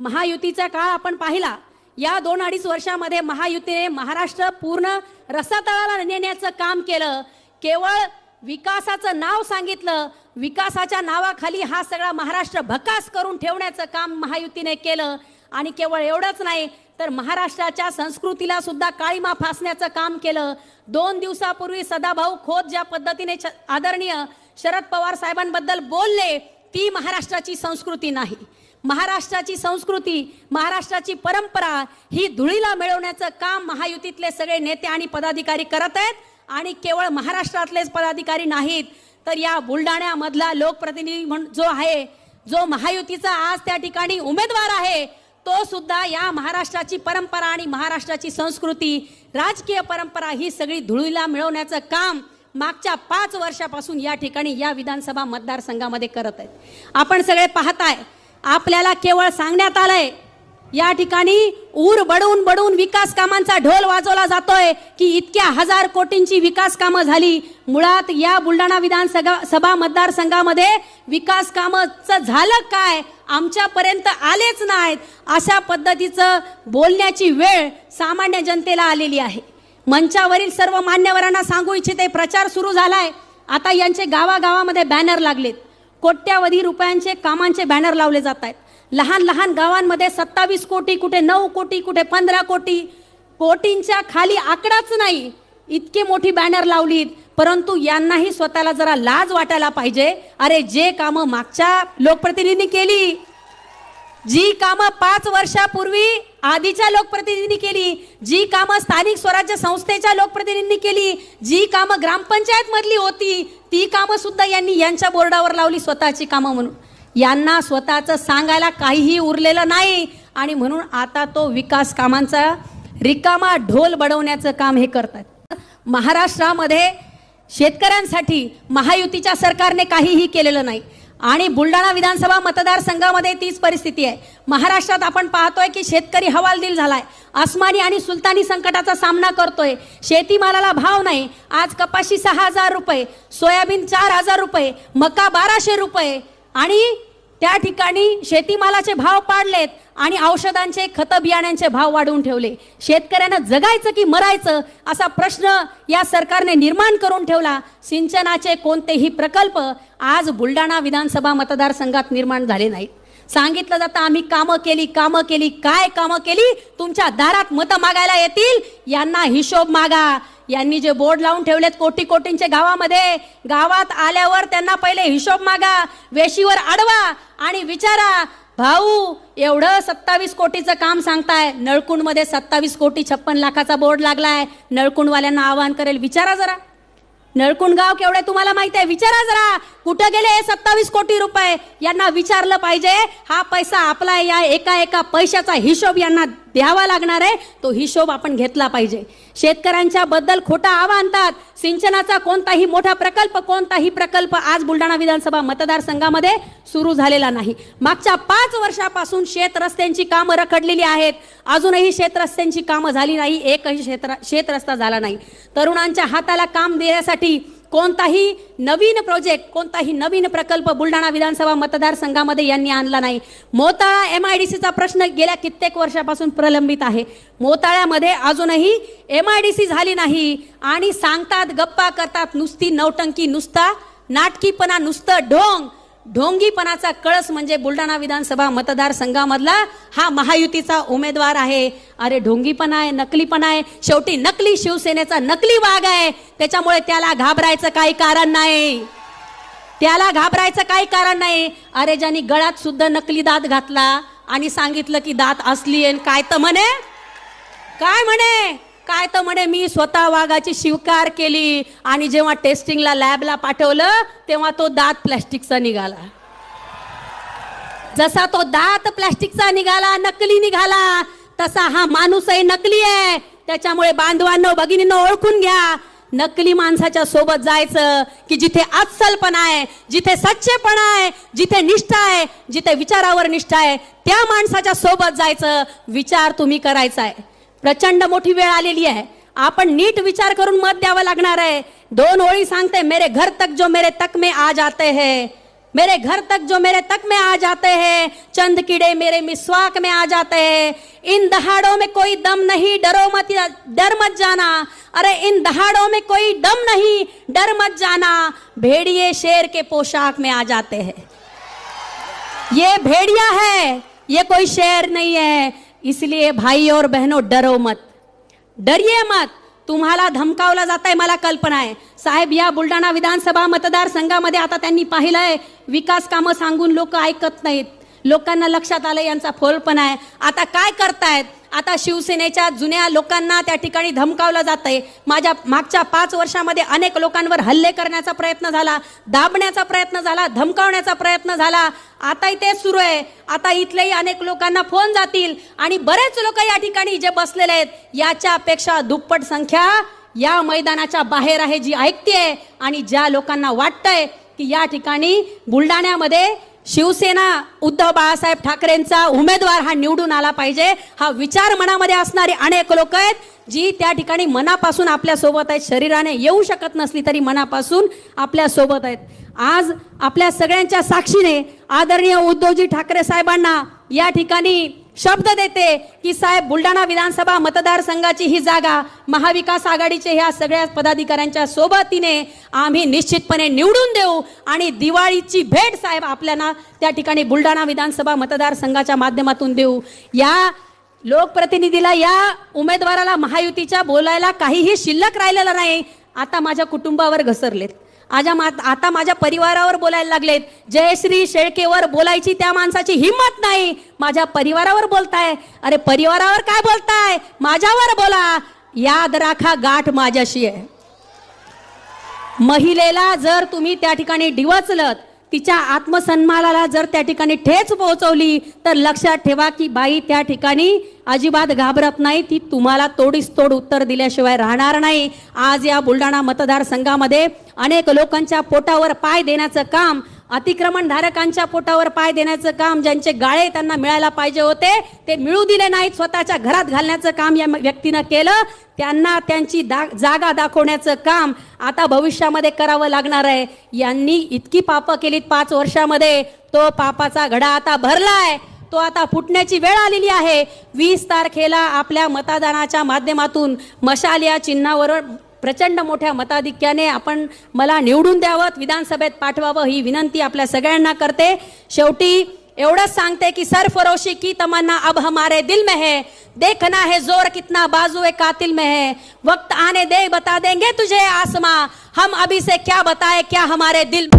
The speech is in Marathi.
महायुतीचा काळ आपण पाहिला, या 2-2.5 वर्षामध्ये महायुतीने महाराष्ट्र पूर्ण रसातळाला नेण्याचं काम केलं. केवळ विकासाचं नाव सांगितलं, विकासाच्या नावाखाली हा सगळा महाराष्ट्र भकास करून ठेवण्याचं काम महायुतीने केलं. आणि केवळ एवढंच नाही तर महाराष्ट्राच्या संस्कृतीला सुद्धा काळीमा फासण्याचं काम केलं. 2 दिवसापूर्वी सदाभाऊ खोत ज्या पद्धतीने आदरणीय शरद पवार साहेबांबद्दल बोलले, ती महाराष्ट्राची संस्कृती नाही. महाराष्ट्राची संस्कृती, महाराष्ट्राची परंपरा ही धुळीला मिळवण्याचं काम महायुतीतले सगळे नेते आणि पदाधिकारी करत आहेत. आणि केवळ महाराष्ट्रातलेच पदाधिकारी नाहीत तर या बुलढाण्यामधला लोकप्रतिनिधी जो आहे, जो महायुतीचा आज त्या ठिकाणी उमेदवार आहे, तो सुद्धा या महाराष्ट्राची परंपरा आणि महाराष्ट्राची संस्कृती, राजकीय परंपरा ही सगळी धुळीला मिळवण्याचं काम मागच्या 5 वर्षापासून या ठिकाणी या विधानसभा मतदारसंघामध्ये करत आहेत. आपण सगळे पाहताय, आपल्याला केवळ सांगण्यात आलंय या ठिकाणी ऊर बडवून विकास कामांचा ढोल वाजवला जातोय की इतक्या 1000 कोटींची विकास कामं झाली. मुळात या बुलढाणा विधानसभा मतदारसंघामध्ये विकास कामाचं झालं काय, आमच्यापर्यंत आलेच नाहीत, अशा पद्धतीचं बोलण्याची वेळ सामान्य जनतेला आलेली आहे. मंचावरील सर्व मान्यवरांना सांगू इच्छिते, प्रचार सुरू झालाय. आता यांचे गावागावामध्ये बॅनर लागलेत, कोट्यावधी रुपयांचे कामांचे बॅनर लावले जात आहेत. लहान लहान गावांमध्ये 27 कोटी, कुठे 9 कोटी, कुठे 15 कोटी, कोटींच्या खाली आकडाच नाही, इतकी मोठी बॅनर लावलीत. परंतु यांनाही स्वतःला जरा लाज वाटायला पाहिजे. अरे जे कामं मागच्या लोकप्रतिनिधींनी केली, जी कामं 5 वर्षापूर्वी आधीच्या लोकप्रतिनिधींनी केली, जी कामं स्थानिक स्वराज्य संस्थेच्या लोकप्रतिनिधींनी केली, जी कामं ग्रामपंचायत मधली होती, ती कामं सुद्धा यांनी यांच्या बोर्डावर लावली स्वतःची कामं म्हणून. यांना स्वतःचं सांगायला काहीही उरलेलं नाही आणि म्हणून आता तो विकास कामांचा रिकामा ढोल बडवण्याचं काम हे करतात. महाराष्ट्रामध्ये शेतकऱ्यांसाठी महायुतीच्या सरकारने काहीही केलेलं नाही आणि बुलढाणा विधानसभा मतदारसंघामध्ये तीच परिस्थिती आहे. महाराष्ट्रात आपण पाहतोय की शेतकरी हवालदिल झालाय, आसमानी आणि सुलतानी संकटाचा सामना करतोय. शेतीमालाला भाव नाही. आज कपाशी 6000 रुपये, सोयाबीन 4000 रुपये, मका 1200 रुपये आणि त्या ठिकाणी शेतीमालाचे भाव पाडलेत आणि औषधांचे, खत बियाण्यांचे भाव वाढवून ठेवले. शेतकऱ्यांना जगायचं की मरायचं असा प्रश्न या सरकारने निर्माण करून ठेवला. सिंचनाचे कोणतेही प्रकल्प आज बुलढाणा विधानसभा मतदारसंघात निर्माण झाले नाहीत. सांगितलं जातं आम्ही कामं केली. काय कामं केली? तुमच्या दारात मतं मागायला येतील, यांना हिशोब मागा. यांनी जे बोर्ड लावून ठेवलेत कोटींचे गावामध्ये, गावात आल्यावर त्यांना पहिले हिशोब मागा, वेशीवर अडवा आणि विचारा, भाऊ एवढं 27 कोटीचं काम सांगताय, नळकुंडमध्ये 27 कोटी 56 लाखाचा बोर्ड लागलाय. नळकुंडवाल्यांना आवाहन करेल, विचारा जरा, नळकुंड गाव केवढे तुम्हाला माहिती आहे, विचारा जरा कुठे गेले 27 कोटी रुपये. यांना विचारलं पाहिजे, हा पैसा आपला आहे, या एका पैशाचा हिशोब यांना द्यावा लागणार आहे, तो हिशोब आपण घेतला पाहिजे. शेतकऱ्यांच्या बद्दल खोटा आवा आणतात. सिंचनाचा कोणताही मोठा प्रकल्प, कोणताही प्रकल्प आज बुलढाणा विधानसभा मतदारसंघामध्ये सुरू झालेला नाही. मागच्या 5 वर्षापासून शेत रस्त्यांची कामं रखडलेली आहेत, अजूनही शेत रस्त्यांची कामं झाली नाही, एकही शेत रस्ता झाला नाही. तरुणांच्या हाताला काम देण्यासाठी कोणताही नवीन प्रोजेक्ट, कोणताही नवीन प्रकल्प बुलढाणा विधानसभा मतदारसंघामध्ये यांनी आणला नाही. मोताळा MIDCचा प्रश्न गेल्या कित्येक वर्षापासून प्रलंबित आहे. मोताळ्यामध्ये अजूनही MIDC झाली नाही आणि सांगतात, गप्पा करतात, नुसती नौटंकी, नुसता नाटकीपणा, नुसतं ढोंगीपणाचा कळस म्हणजे बुलढाणा विधानसभा मतदारसंघामधला हा महायुतीचा उमेदवार आहे. अरे ढोंगीपणा आहे, नकलीपणा आहे, शेवटी नकली शिवसेनेचा नकली वाघ आहे. त्याच्यामुळे त्याला घाबरायचं काही कारण नाही, त्याला घाबरायचं काही कारण नाही. अरे ज्यांनी गळ्यात सुद्धा नकली दात घातला आणि सांगितलं की दात असली आहे, काय तर म्हणे मी स्वतः वाघाची शिकार केली आणि जेव्हा टेस्टिंगला लॅबला पाठवलं तेव्हा तो दात प्लॅस्टिकचा निघाला. जसा तो दात प्लॅस्टिकचा निघाला, नकली निघाला, तसा हा माणूसही नकली आहे. त्याच्यामुळे बांधवांनो, भगिनींनो, ओळखून घ्या, नकली माणसाच्या सोबत जायचं की जिथे अस्सलपणा आहे, जिथे सच्चेपणा आहे, जिथे निष्ठा आहे, जिथे विचारावर निष्ठा आहे, त्या माणसाच्या सोबत जायचं. विचार तुम्ही करायचा आहे. प्रचंड मोठी वेळ आलेली आहे, आपण नीट विचार करून मत द्यावं लागणार आहे. 2 ओळी सांगते, मेरे घर तक जो मेरे तक में आ जाते हैं, मेरे घर तक जो मेरे तक में आ जाते हैं, चंद कीड़े मेरे मिसवाक में आ जाते हैं। इन दहाड़ों में कोई दम नहीं, डर मत जाना। अरे इन दहाड़ों में कोई दम नहीं, डर मत जाना। भेड़िए शेर के पोशाक में आ जाते हैं। ये भेड़िया है, ये कोई शेर नहीं है। इसलिए भाई और बहनों, डरो मत, डरिए मत। तुम्हाला धमकावला जात आहे, मला कल्पना आहे साहेब। या बुलढाणा विधानसभा मतदारसंघामध्ये आता त्यांनी पाहिलंय विकास कामं सांगून लोक ऐकत नाहीत, लोकांना लक्षात आलं यांचा फोलपणा आहे। आता काय करतायत, आता शिवसेनेच्या जुन्या लोकांना त्या ठिकाणी धमकावलं जातंय। माझ्या मागच्या 5 वर्षामध्ये अनेक लोकांवर हल्ले करण्याचा प्रयत्न झाला, दाबण्याचा प्रयत्न झाला, धमकावण्याचा प्रयत्न झाला। आता ते सुरू आहे। आता इथलेही अनेक लोकांना फोन जातील आणि बरेच लोक या ठिकाणी जे बसलेले आहेत याच्यापेक्षा दुप्पट संख्या या मैदानाच्या बाहेर आहे जी ऐकतेय आणि ज्या लोकांना वाटतंय की या ठिकाणी बुलढाण्यामध्ये शिवसेना उद्धव बाळासाहेब ठाकरेंचा उमेदवार हा निवडून आला पाहिजे, हा विचार मनामध्ये असणारे अनेक लोक आहेत जी त्या ठिकाणी मनापासून आपल्या सोबत आहेत। शरीराने येऊ शकत नसली तरी मनापासून आपल्या सोबत आहेत। आज आपल्या सगळ्यांच्या साक्षीने आदरणीय उद्धवजी ठाकरे साहेबांना या ठिकाणी शब्द देते की साहेब, बुलढाणा विधानसभा मतदारसंघाची ही जागा महाविकास आघाडीचे ह्या सगळ्या पदाधिकाऱ्यांच्या सोबतीने आम्ही निश्चितपणे निवडून देऊ आणि दिवाळीची भेट साहेब आपल्याला त्या ठिकाणी बुलढाणा विधानसभा मतदारसंघाच्या माध्यमातून देऊ। या लोकप्रतिनिधीला, या उमेदवाराला महायुतीच्या बोलायला काहीही शिल्लक राहिलेलं नाही। आता माझ्या कुटुंबावर घसरलेत, आता माझ्या परिवारावर बोलायला लागलेत। जयश्री शेळकेवर बोलायची त्या माणसाची हिम्मत नाही, माझ्या परिवारावर बोलताय। अरे परिवारावर काय बोलताय, माझ्यावर बोला। याद राखा, गाठ माझ्याशी आहे। महिलेला जर तुम्ही त्या ठिकाणी डिवचलत, तिच्या आत्मसन्मानाला जर त्या ठिकाणी ठेच पोहोचवली तर लक्षात ठेवा की बाई त्या ठिकाणी अजिबात घाबरत नाही, ती तुम्हाला तोडीस तोड उत्तर दिल्याशिवाय राहणार नाही। आज या बुलढाणा मतदारसंघामध्ये अनेक लोकांच्या पोटावर पाय देण्याचं काम, अतिक्रमणधारकांच्या पोटावर पाय देण्याचं काम, ज्यांचे गाळे त्यांना मिळायला पाहिजे होते ते मिळू दिले नाहीत, स्वतःच्या घरात घालण्याचं काम या व्यक्तीनं केलं। त्यांना त्यांची जागा दाखवण्याचं काम आता भविष्यामध्ये करावं लागणार आहे। यांनी इतकी पापं केलीत 5 वर्षामध्ये, तो पापाचा घडा आता भरलाय, तो आता फुटण्याची वेळ आलेली आहे। 20 तारखेला आपल्या मतदानाच्या माध्यमातून मशाल या चिन्हावर प्रचंड मोठ्या मताधिक्याने आपण मला निवडून द्यावं, विधानसभेत पाठवावं ही विनंती आपल्या सगळ्यांना करते। शेवटी एवढंच सांगते की सरफरोशी की तमन्ना अब हमारे दिल में है, देखना है जोर कितना बाजुए कातिल में है, वक्त आने दे बता देंगे तुझे आसमां, हम अभी से क्या बताए क्या हमारे दिल।